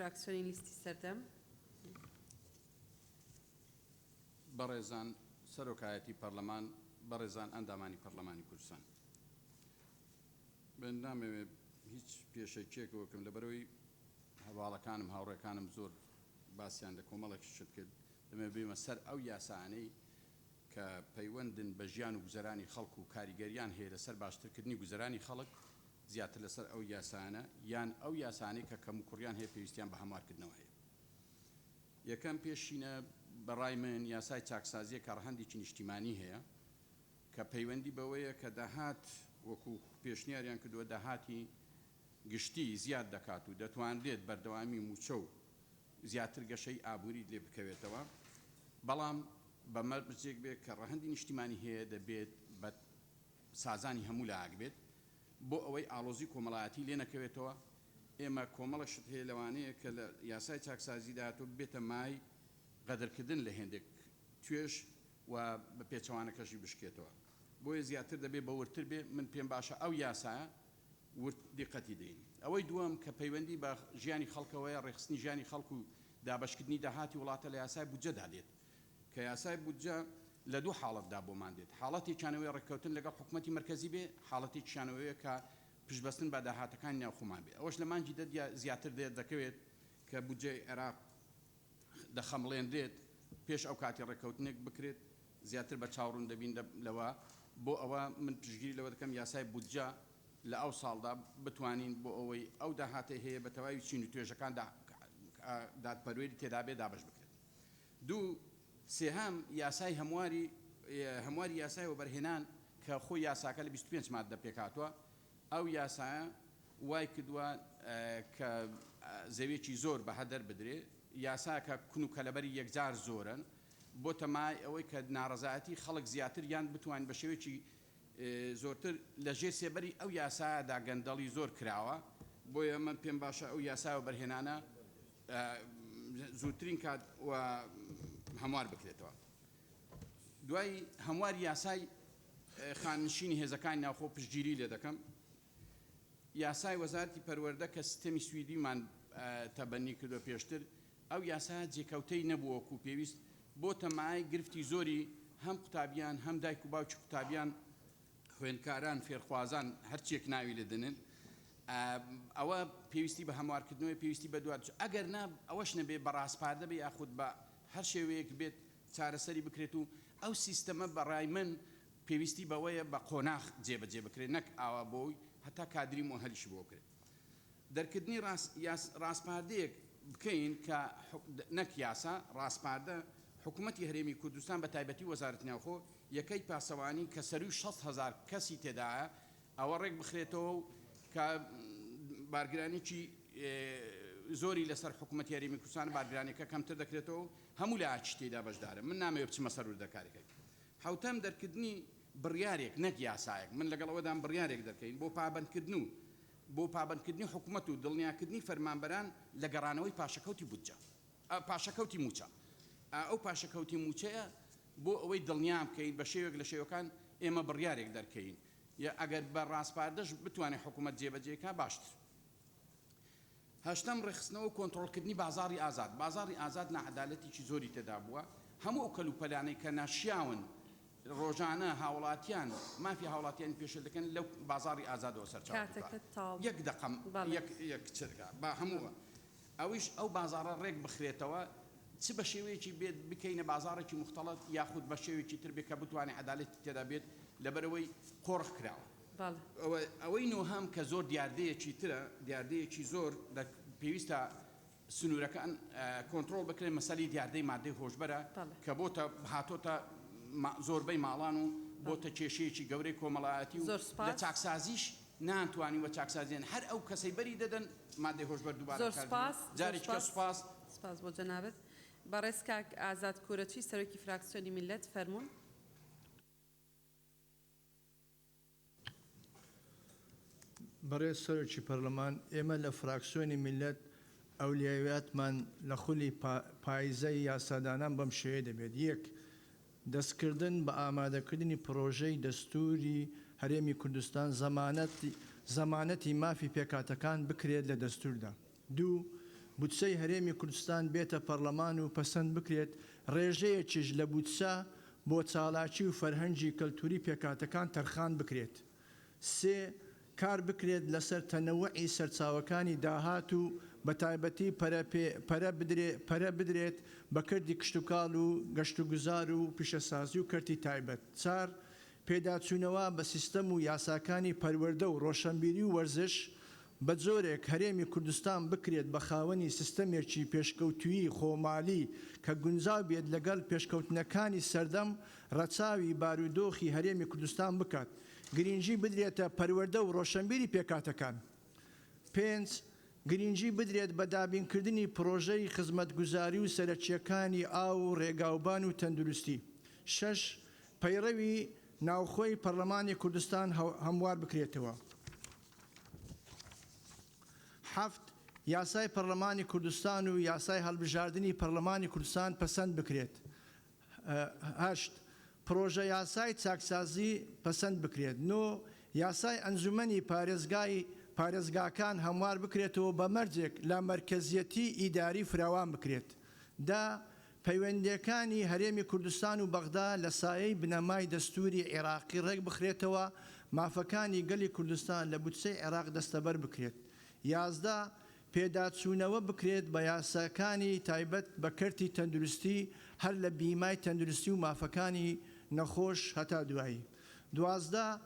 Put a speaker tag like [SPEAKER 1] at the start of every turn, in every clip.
[SPEAKER 1] فراکسیۆنی لیستی سەردەم.
[SPEAKER 2] بەڕێزان سەرۆکایەتی پەرلەمان، بەڕێزان ئەندامانی پەرلەمانی کوردستان، من نامەوێت هیچ پێشەکێک وەکەم لەبەرەوەی هەواڵەکانم هاوڕێکانم زۆر باسییان لە کۆمەڵێکی شت کرد. دەمە بێمە سەر ئەو یاسانەی کە پەیوەندن بە ژیان و گوزەرانی خەڵک و کاریگەریان هەیە لەسەر باشترکردنی گوزەرانی خەڵک زیاتر لەسەر ئەو یاسانە یان ئەو یاسانەی کە کەم و کوڕیان هەیە پێویستیان بە هەموارکردنەوە هەیە. یەکەم پێشینە بەڕای من یاسای چاکسازیە کارهەندێکی نیشتیمانی هەیە کە پەیوەندی بەوەیە کە داهات وەکو پێشنیاریان کردووە داهاتی گشتی زیاد دەکات و دەتوانرێت بەردەوامی موچە و زیاتر گەشەی ئابووری لێ بکەوێتەوە، بەڵام بەمە بچێک بێت کە ڕەهەندی نیشتیمانی هەیە دەبێت بە سازانی هەموو لاگ بێت بۆ ئەوەی ئاڵۆزی کۆمەڵایەتی لێ نەکەوێتەوە. ئێمە کۆمەڵەشت هەیە لەوانەیە کە لە یاسای چاکسازی داهاتوو بێتە مای قەدرکردن لە هێندێک توێش و بە پێچەوانەکەشی بشکێتەوە. بۆیە زیاتر دەبێت بەورتر بێ. من پێم باشە ئەو یاسایە ورد دیقەتی دەین. ئەوەی دووەم کە پەیوەندی بە ژیانی خەڵکەوەیە، ڕێخستنی ژیانی خەڵک و دابەشکردنی داهاتی وڵاتە لە یاسای بودجەدا دێت کە یاسای بودجە لە دوو حاڵەتدا بۆمان دێت. حاڵەتێکیانەوەی ڕێککەوتن لەگەڵ حکوومەتی مرکزی بێ، حاڵەتێکیانەوەیە کە پشتبەستن بە داهاتەکانی ناوخۆمان بێ. ئەوەش لە مانگی زیاتر دەکەوێت کە بودجەی عێراق دەخەمڵێندرێت پێش ئەو کاتی ڕێککەوتنێک بکرێت، زیاتر بە چاوڕوون دەبین لەوە. بۆ ئەوە من پشتگیری لەوە دەکەم یاسای بودجە لە ئەو ساڵدا بتوانین بۆ ئەوەی ئەو داهاتە هەیە بە تەواوی چین و توێژەکان دادپەروێری تێدا بێ دابش بکرێت. دوو سێهام یاسای هەمواری یاسای وەبەرهێنان کە خۆی یاساکە لە 25 ماددە پێکاتوە. ئەو یاسایە وای کردووە کە زەویێکی زۆر بە هەدەر بدرێ، یاساکە کون و کەلەبەری یەکجار زۆرن بۆ تەمای ئەوەی کە ناڕەزایەتی خەڵک زیاتر یان بتوانین بە شێوەیەکی زۆرتر لە ژێر سێبەری ئەو یاسایەدا گەندەڵی زۆر کراوە. بۆیە من پێم باشە ئەو یاسای وەبەرهێنانە زووترین کات و هەموار بکرێتەوە. دوای هەمواری یاسای خانشینی هێزەکانی ناوخۆ پشتگیری لێ دەکەم. یاسای وەزارەتی پەروەردە کە سیستەمی سویدیمان تەبەنی کردو پێشتر، ئەو یاسا جێکەوتەی نەبووەکو پێویست بۆ تەمای گرفتی زۆری هەم قوتابیان، هەم دایک و باوکی قوتابیان، خوێندکاران، فێرخوازان، هەرچێک ناوی لە دنن. ئەوە پێویستی بە هەموارکردنەوەی پێویستی بە دوات ئەگەر نا ئەوەش نەبێ بە ڕاستپاردە بێ یاخود بە هەر شێوەیەک بێت چارەسەری بکرێت و ئەو سیستەمە بەڕای من پێویستی بەوەیە بە قۆناغ جێبەجێ بکرێت، نەک ئاوا بۆی هەتا کادری مؤهەلیش بۆ بکرێت. دەرکردنی ڕاستپاردەیەک بکەین کە نەک یاسا ڕاستپاردە. حکوومەتی هەرێمی کوردستان بە تایبەتی وەزارەتی ناوخۆ یەکەی پاسەوانی کە سەروی 600,000 کەسی تێدایە ئەوە ڕێک بخرێتەوە و کە بارگرانێکی زۆری لەسەر حکوومەتی هەرێمی کوردستان بارگرانێکە کەمتر دەکرێتەوە هەموو لە ئاچ تێدا بەشدارە. من نامەوێت بچمە سەروردەکارێکەکە. حوتەم دەرکردنی بڕیارێک نەک یاسایەک، من لەگەڵ ئەوەدان بڕیارێک دەکەین بۆ پابندکردنی حکوومەت و دڵنیاکردنی فەرمانبەران لە گەڕانەوەی پاشەکەوتی بودجە، پاشەکەوتی موچە. ئەو پاشەکەوتی موچەیە بۆ ئەوەی دڵنیا بکەین بە شێوێک لە شێوەکان ئێمە بڕیارێک دەرکەین یا ئەگەر بە ڕاستپاردەش بتوانێت حکوومەت جێبەجێکە باشتر. هەشتم ڕێخستنەوە و کۆنتڕۆلکردنی بازاڕی ئازاد. بازاڕی ئازاد نەعەدالەتێکی زۆری تێدا بووە. هەموو ئەو کەلوپەلانەی کە ناشیاون ڕۆژانە هاوڵاتیان مافی هاوڵاتیان پێشل دەکەن لەو بازاڕی ئازادەوە سەرچاو یەک دەقەم یەک چرگا بە هەمووە. ئەویش ئەو بازاڕە ڕێک بخرێتەوە چ بە شێوەیەکی بێت بکەینە بازارێکی مختلط یاخود بە شێوێکی تر بێت کە بتوانێت عەدالەتی تێدا بێت لەبەرەوەی قۆڕخ کراوە. ئەوەی نۆهام کە زۆر دیاردەیەکی ترە، دیاردەیەکی زۆر پێویستە سنوورەکان کۆنتڕۆڵ بکرێن. مەسەلەی دیاردەی مادەی هۆشبەرە کە بۆتە هاتۆتە زۆربەی ماڵان و بۆتە کێشەیەکی گەورەی کۆمەڵایەتی و لە چاکسازیش نانتوانین وە چاکسازیان هەر ئەو کەسەی بەری دەدەن مادەی هۆشبەر دووبارە جارێککە سوپاس
[SPEAKER 1] بۆ جەنابەت. بەڕێز کاک ئازاد کوورەچی سەرۆکی فراکسیۆنی میلەت فەرموون.
[SPEAKER 3] بەڕێز سەرۆکی پەرلەمان، ئێمە لە فراکسیۆنی میلەت ئەولیاویاتمان لە خولی پایزەی یاسادانان بەم شێوەیە دەبێت. یەک، دەستکردن بە ئامادەکردنی پرۆژەی دەستوری هەرێمی کوردستان زەمانەتی مافی پێکاتەکان بکرێت لە دەستوردا. دوو، بودسەی هەرێمی کوردستان بێتە پەرلەمان و پەسەند بکرێت ڕێژەیەکیش لە بودسە بۆ چالاکی و فەرهەنگی کەلتوری پێکاتەکان تەرخان بکرێت. سێ کار بکرێت لەسەر تەنەوەعی سەرچاوەکانی داهات و بە تایبەتی پەرە بدرێت بە کردی کشتتوکاڵ و گەشتوگوزار و پیشەسازی و کەرتی تایبەت. چار پێداچوونەوە بە سیستەم و یاساکانی پەروەردە و ڕۆشنبیری و وەرزش بە جۆرێک هەرێمی کوردستان بکرێت بە خاوەنی سیستەمێکی پێشکەوتویی خۆمالی کە گونجاو بێت لەگەڵ پێشکەوتنەکانی سەردەم ڕەچاوی بارودۆخی هەرێمی کوردستان بکات. گرنگی بدرێتە پەروەردە و ڕۆشنبیری پێکاتەکان. 5 گرنگی بدرێت بە دابینکردنی پرۆژەی خزمەتگوزاری و سەرەکیەکانی ئاو و ڕێگاوبان و تەندروستی. 6 پەیڕەوی ناوخۆی پەرلەمانی کوردستان هەموار بکرێتەوە. 7 یاسای پەرلەمانی کوردستان و یاسای هەڵبژاردننی پەرلەمانی کوردستان پەسەند بکرێت. 8 پرۆژە یاسای چاکسازی پەسەند بکرێت. 9 یاسای ئەنجومەنی پارێزگاکان هەموار بکرێتەوە بە مەرجێک لە مەرکەزیەتی ئیداری فراوان بکرێت. 10 پەیوەندیەکانی هەرێمی کوردستان و بەغدا لە سایەی بنەمای دەستوری عێراقی ڕێک بخرێتەوە مافەکانی گەلی کوردستان لە بودسەی عێراق دەستەبەر بکرێت. 11 پێداچوونەوە بکرێت بە یاساکانی تایبەت بە کەرتی تەندروستی هەر لە بیمای تەندروستی و مافەکانی نەخۆش هەتا دوایی. 12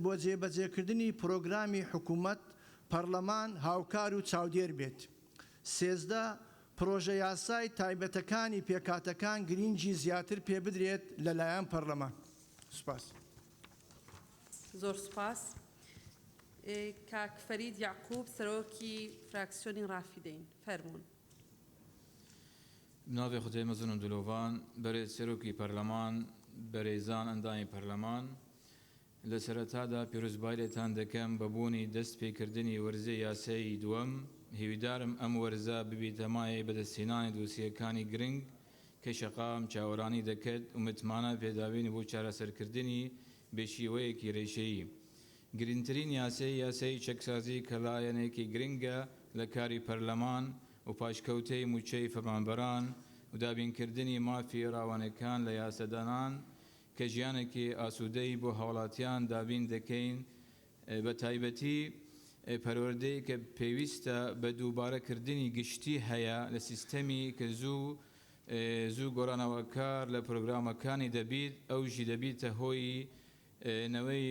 [SPEAKER 3] بۆ جێبەجێکردنی پرۆگرامی حکوومەت پەرلەمان هاوکار و چاودێر بێت. 13 پرۆژە یاسای تایبەتەکانی پێکاتەکان گرنگی زیاتر پێ بدرێت لەلایەن پەرلەمان. سوپاس.
[SPEAKER 1] زۆر سوپاس. کاک فەرید یعقوب سەرۆکی فراکسیۆنی ڕافیدەین فەرموون.
[SPEAKER 4] ناوی خدای مەزن و دلۆڤان بەرێز سەرۆکی پەرلەمان بەرێزان ئەندامی پەرلەمان لە سەرەتادا پیرۆزبایلێتان دەکەم بەبوونی دەست پێکردنی وەرزەی یاسایی دووەم هیویدارم ئەم وەرزە ببیتە مایە بەدەستهێنانی دۆسیەکانی گرنگ کە شەقام چاوەڕانی دەکەت و متمانە پێداوێنی بۆ چارەسەرکردنی بێشیوەیەکی ڕێشەیی. گرنگترین یاسایی چەکسازی کە لایەنێکی گرنگە لە کاری پەرلەمان و پاشکەوتەی موچەی فەرمانبەران و دابینکردنی مافی ڕاوانەکان لە یاسەدانان کە ژیانێکی ئاسوودەی بۆ هاوڵاتیان دابین دەکەین بە تایبەتی پەروەردەی کە پێویستە بە دووبارەکردنی گشتی هەیە لە سیستەمی کە زوو گۆڕانەوەکار لە پرۆگرامەکانی دەبیت ئەوژی دەبیتە هۆی نەوەی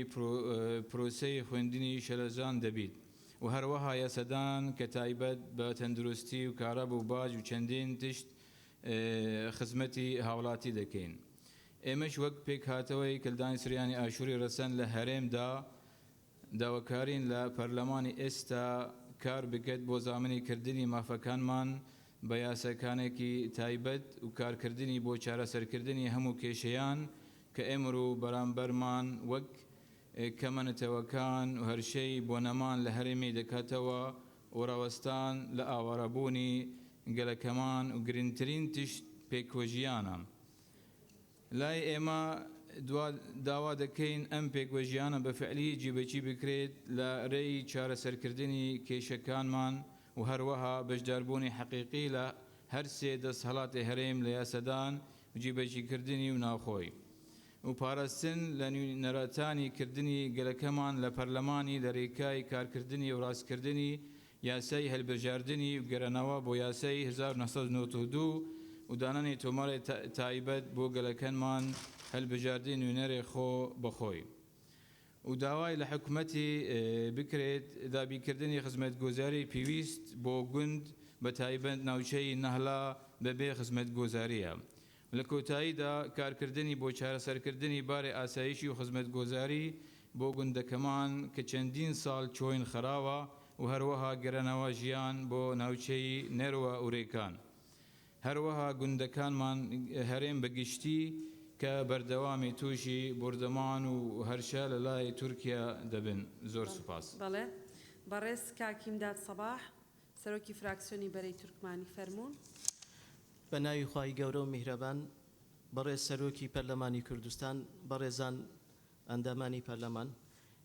[SPEAKER 4] پرۆسەی خوێندنی شەلەزان دەبیت و هەروەها یاسەدان کە تایبەت بە تەندروستی و کارەب و باج و چەندین تشت خزمەتی هاوڵاتی دەکەین. ئێمەش وەک پێک هاتەوەی کلدانی سریانی ئاشووری ڕەسەن لە هەرێمدا داواکارین لە پەرلەمانی ئێستا کار بکەت بۆ زامنی کردنی مافەکانمان بە یاساکانێکی تایبەت و کارکردنی بۆ چارەسەرکردنی هەموو کێشەیان کە ئێمڕۆ بەرامبەرمان وەک کەمەنەتەوەکان و هەرشەی بۆ نەمان لە هەرێمی دەکاتەوە و ڕەوەستان لە ئاوارەبوونی گەلەکەمان و گرنگترین تشت پێکوەژیانە. لای ئێمە داوا دەکەین ئەم پێکوەژیانە بە فعلی جیبەجی بکرێت لە ڕێی چارەسەرکردنی کێشەکانمان و هەروەها بەشداربوونی حەقیقی لە هەر سێ دەسەڵاتی هەرێم لە یاسەدان و جیبەجیکردنی و ناوخۆی و پاراستن لە نەرەتانی کردنی گەلەکەمان لە پەرلەمانی لە ڕێکای کارکردنی و ڕاستکردنی یاسای هەلبژاردننی و گەرەنەوە بۆ یاسای 1992 و دانانی تۆمارێ تایبەت بۆ گەلەکەنمان هەلبژاردنی نوێنەرێ خۆ بەخۆی و داوای لە حکوومەتی بکرێت دابینکردنی خزمەتگوزاری پێویست بۆ گوند بە تایبەت ناوچەی نەهڵا بەبێ خزمەتگوزاریە. لە کۆتاییدا کارکردنی بۆ چارەسەرکردنی بارێ ئاسایشی و خزمەتگوزاری بۆ گوندەکەمان کە چەندین ساڵ چۆین خراوە و هەروەها گەرەنەوە ژیان بۆ ناوچەی نێروە ئوڕێکان. هەروەها گوندەکانمان هەرێم بەگشتی کە بەردەوامی تووشی بردەمان و هەرشە لە لای تورکیا دەبن. زۆر سوپاس.
[SPEAKER 1] بەڵێ بەڕێز کاکیمداد سەباح سەرۆکی فراکسیۆنی بەرەی تورکمانی فەرموون.
[SPEAKER 5] بە ناوی خوای گەورە و میهرەبان بەڕێز سەرۆکی پەرلەمانی کوردستان بەڕێزان ئەندامانی پەرلەمان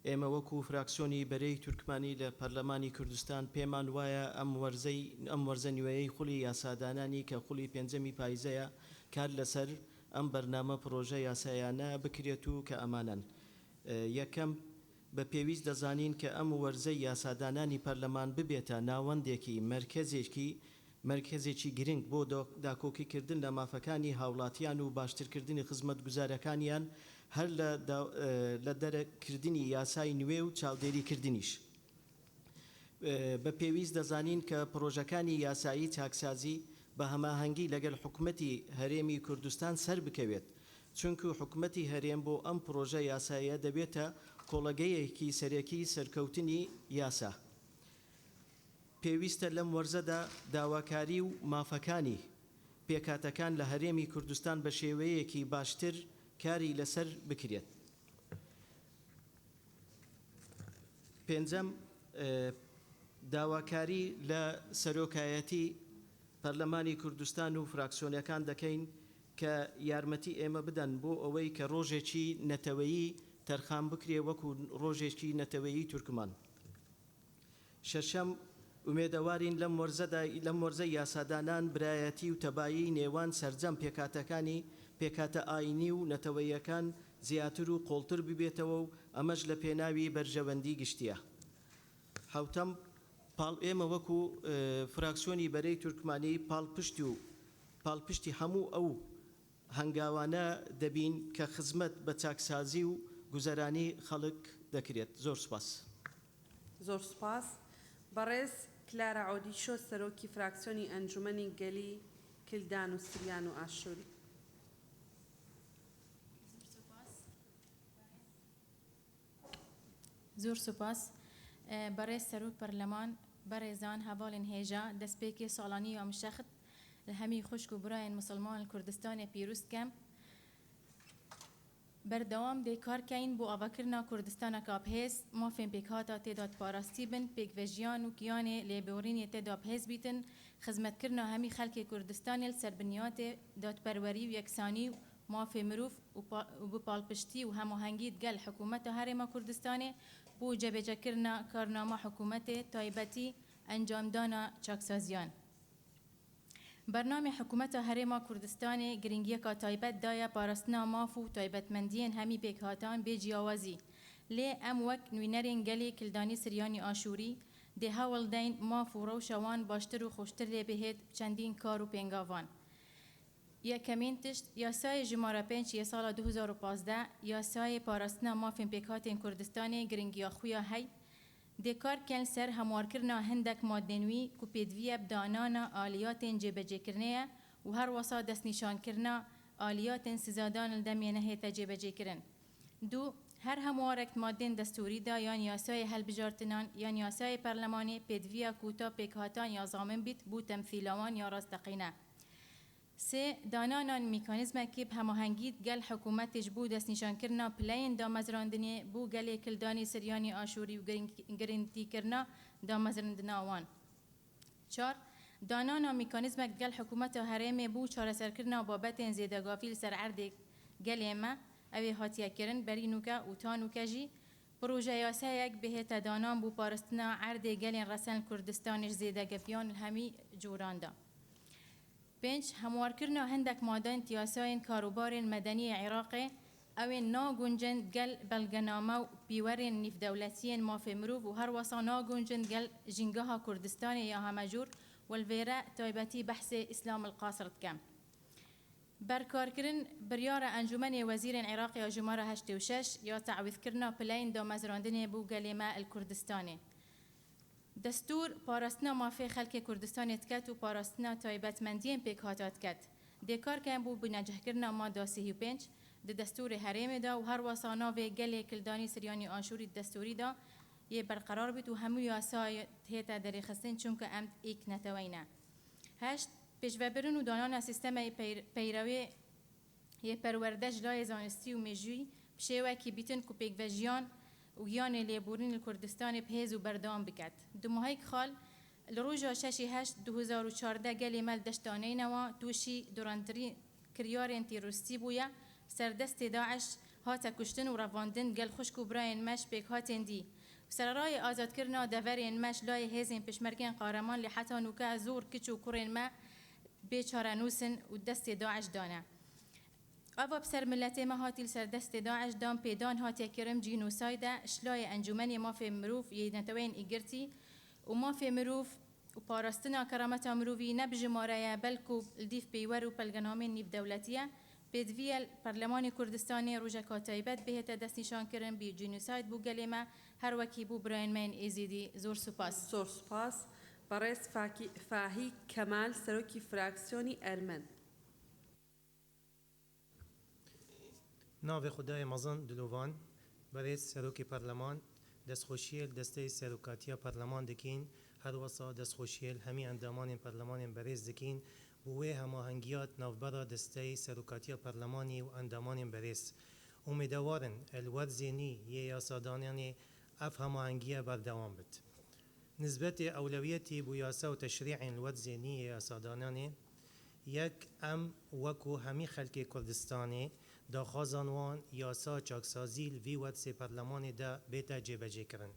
[SPEAKER 5] ئێمە وەکو فراکسیۆنی بەرەی تورکمانی لە پەرلەمانی کوردستان پێمان وایە ئەم وەرزە نوێیەی خوڵی یاسادانانی کە خوڵی پێنجەمی پاییزەیە کار لەسەر ئەم بەرنامە پرۆژە یاسایانە بکرێت و کە ئەمانن. یەکەم بە پێویست دەزانین کە ئەم وەرزەی یاسادانانی پەرلەمان ببێتە ناوەندێکی مرکزێکی گرنگ بۆ داکۆکیکردن لە مافەکانی هاوڵاتیان و باشترکردنی خزمەت گوزارەکانیان هەر لە دەرەکردنی یاسای نوێ و چاودێریکردنیش. بە پێویست دەزانین کە پرۆژەکانی یاسایی چاکسازی بە هەماهەنگی لەگەڵ حکوومەتی هەرێمی کوردستان سەر بکەوێت، چونکە حکوومەتی هەرێم بۆ ئەم پرۆژە یاساییە دەبێتە کۆڵەگەیەکی سەرەکی سەرکەوتنی یاسا. پێویستە لەم وەرزەدا داواکاری و مافەکانی پێکاتەکان لە هەرێمی کوردستان بە شێوەیەکی باشتر کاری لەسەر بکرێت. پێنجەم داواکاری لە سەرۆکایەتی پەرلەمانی کوردستان و فراکسیۆنەکان دەکەین کە یارمەتی ئێمە بدەن بۆ ئەوەی کە ڕۆژێکی نەتەوەیی تەرخان بکرێ وەکو ڕۆژێکی نەتەوەیی تورکمان. شەشەم ئومێدەوارین لەم وەرزە یاسادانان برایەتی و تەبایی نێوان سەرجەم پێکاتە ئاینی و نەتەوەیەکان زیاتر و قۆڵتر ببێتەوە و ئەمەش لە پێناوی بەرژەوەندی گشتیە. حوتەم ئێمە وەکو فراکسیۆنی بەرەی تورکمانی پاڵپشتی هەموو ئەو هەنگاوانە دەبین کە خزمەت بە چاکسازی و گوزەرانی خەڵک دەکرێت. زۆر سوپاس.
[SPEAKER 1] زۆر سوپاس. بەڕێز کلارا عۆدیشۆ سەرۆکی فراکسیۆنی ئەنجومەنی گەلی کلدان و سریان و ئاشووری.
[SPEAKER 6] زۆر سوپاس. بەڕێز سەرۆک پەرلەمان بەڕێزان هەواڵین هێژە دەستپێکی ساڵانی و ئەمشەخت لە هەمی خوشک و برایەن مسلمان کوردستانی پیرۆستکەم بەردەوام دێکارکەین بۆ ئاواکردنا کوردستانە کاپهێز مافên پێکهاتە تێدا پاراستî bin pêkvejiyan û kiyanê lêborînê têda pêz bîtin xizmetkirina hemî xelkê Kurdistanê li ser binyatê dadperwerî û yeksanî û mafê mirov û bi palpiştî û hemahengî gel hikûmeta Herêma Kurdistanê bû cebêcekirina karnama hikûmetê taybetî encamdana çaksaziyan. Bernamê hikûmeta Herêma Kurdistanê giringiyeka taybet daye parastina maf û taybetmendiyên hemî pêkhatan bê ciyawazî. Lê em wek nûnerên gelê kildanî Siryanî Aşûrî dê hewl deyn maf û rewşa wan baştir û xweştir lê bihêt çendîn kar û pêngavan. Yekemîn tişt, yasayê jimara 5 ya sala 2015 yasayê parastina mafên pêkhatên Kurdistanê giringiya xwe ya hey dêkarken ser hemwarkirina hindek maddên wî ku pêdiviye bi danana aliyatên cêbecêkirinê ye û her wesa destnîşankirina aliyatên sizadan li demê nehête cêbecêkirin. Du, her hemwarek maddên destûrî da yan yasayê helbijartinan yan yasayê perlemanê pêdiviya kûta pêkhatan ya zamin bît bû temthîlawan ya rasteqîne. Sê, dananan mîkanîzmekî bi hemahengî gel hikûmetê ji bo destnîşankirina pileyên damezrandinê bû gelê kildanî Siryanî Aşûrî û girintîkirina damezrandina wan. 4. Danana mîkanîzmek gel hikûmeta Herêmê bû çareserkirina babetên zêdegafî li ser erdê gelê me ew ê hatiye kirin berînûke û tanûke jî proje yasayek bihête danan bû parastina erdê gelên resen Kurdistanê ji zêdegefiyan li hemî coran da. 5. Hemwarkirina hindek maddên yasayên karobarên medenî ya Iraqê ew ê naguncin gel belgename û pîwerên nîvdewletiyên mafê mirov û her wesa naguncin gel jîngeha Kurdistanê ya hemejûr welvêre taybetî behsê İslam el Qasir dikem. Berkarkirin biryara Encûmenê Wezîrên Iraqê ya jimara 86 ya teعwîzkirina pileyên damezrandinê bû gelê me el Kurdistanê. Destûr parastina mafê xelkê Kurdistanê diket û parastina taybetmendiyên pêkhata diket. Dêkarken bû binecehkirina madda 35 di destûrê Herêmê da û her wesa navê gelê kildanî Siryanî Aşûrî destûrî da yê berqerar bît û hemû yasayê hête derêxistin çunka em êk neteweyne. 8. Pêşvebirin û danana sîstemeyê peyrewê yê perwerde ji layê zanistî û mêjûyî bi şêwekî bîtin ku pêkvejiyan û giyanê lêborîn li Kurdistanê pêz û berdewam biket. Di Muhayk xal li roja 6/8/2014 gelê me li deşta Neynewa tûşî durantirîn kiryarên terorîstî bûye serdestê Daeş هاتە کوشتن و ڕەواندن گەل خوشک و برایên مەش پێک هاتێن دی سەرڕای ئازادکردنا دەڤەرên مەش لای هێزên پشمەرگên قارەمان لێ حتا نوکە زۆر کچ و کوڕên me بێچارەنووسن و دەستێ داعش دانە ئەڤە بسەر ملەتێ me هاتی لەسەر دەستێ داعش دان پێدان هاتێکردن جینۆسایدە شلایە ئەنجومەنی مافê مرۆڤ یەنەتەوەین ئیگرتی و مافê مرۆڤ و پاراستنا کەرامەتا مرۆڤی ne bi jimareye belku li dîv pêwer û pelgenomên nîvdewletiye pêdiviya Parlemanê Kurdistanê rojeka taybet bihête destnîşankirin bî jînûsayd bû gelê me her wekî bû birayên me yên êzîdî zor spas.
[SPEAKER 1] زۆر سوپاس بەڕێز فاهی کەمال سەرۆکی فراکسیۆنی ئەرمەن.
[SPEAKER 7] ناوی خدای مزن دلوان برای سروکی پارلمان دستخوشیل دسته سروکاتیا پارلمان دکین هر وسا دستخوشیل همی اندامان پارلمان بریز دکین بوه هماهنگیات نوبرا دسته سروکاتیا پارلمانی و اندامان بریز امیدوارن الورزینی یه یاسادانیانی اف هماهنگیه بردوام بد نسبت اولویتی بو یاسا و تشریع الورزینی یاسادانیانی یک وکو همی خلک کردستانی داخوازانوان یاسا چاکسازیل وی ودس پارلمان دا بیتا جبجه کرن.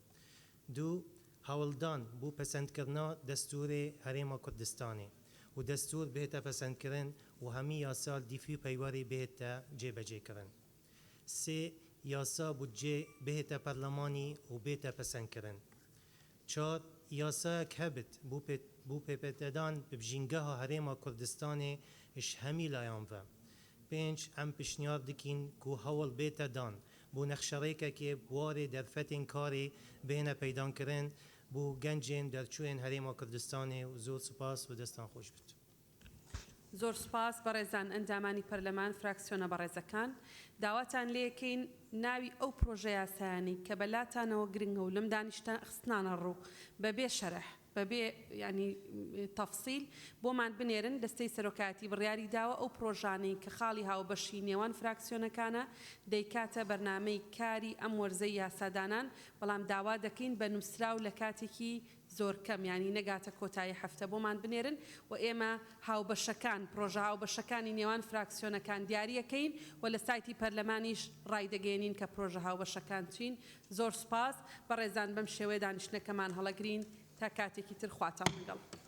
[SPEAKER 7] دو هولدان بو پسند کرنا دستور حریم کردستانی و دستور بیتا پسند کرن و همی یاسا دیفی پیواری بیتا جبجه کرن. سه یاسا بودجه بیتا پارلمانی و بیتا پسند کرن. چار یاسا کهبت بو پیپتدان ببجینگه ها حریم کردستانی اش همی لایان و 5 ام پیشنهاد دکین کو هول بیت دان بو نخشریکه که بواری در فتن کاری بین پیدا کردن بو گنجین در چوین حریم کردستان و زور سپاس و دستان خوش بود.
[SPEAKER 1] زۆر سپاس بەڕێزان ئەندامانی پەرلەمان فراکسیۆنە بەڕێزەکان داواتان لێکەین ناوی ئەو پرۆژە یاسایانی کە بەلاتانەوە گرنگە و لەم دانیشتە خستنانە ڕوو بەبێ شەرح بەبێ ینی تەفسیل بۆمان بنێرن دەستەی سەرۆکایەتی بڕیاری داوە ئەو پرۆژانەی کە خاڵی هاوبەشی نێوان فراکسیۆنەکانە دەیکاتە بەرنامەی کاری ئەم وەرزەی یاسادانان بەڵام داوا دەکەین بە نووسراو لە کاتێکی زۆر کەم ینی نەگاتە کۆتایی هەفتە بۆمان بنێرن و ئێمە هاوبەشەکان پرۆژە هاوبەشەکانی نێوان فراکسیۆنەکان دیاریەکەین و لە سایتی پەرلەمانیش ڕایدەگەێنین کە پرۆژە هاوبەشەکان چین. زۆر سپاس بەڕێزان بەم شێوەیە دانیشتنەکەمان هەڵەگرین تا کاتێکی تر خواتان لەگەڵ.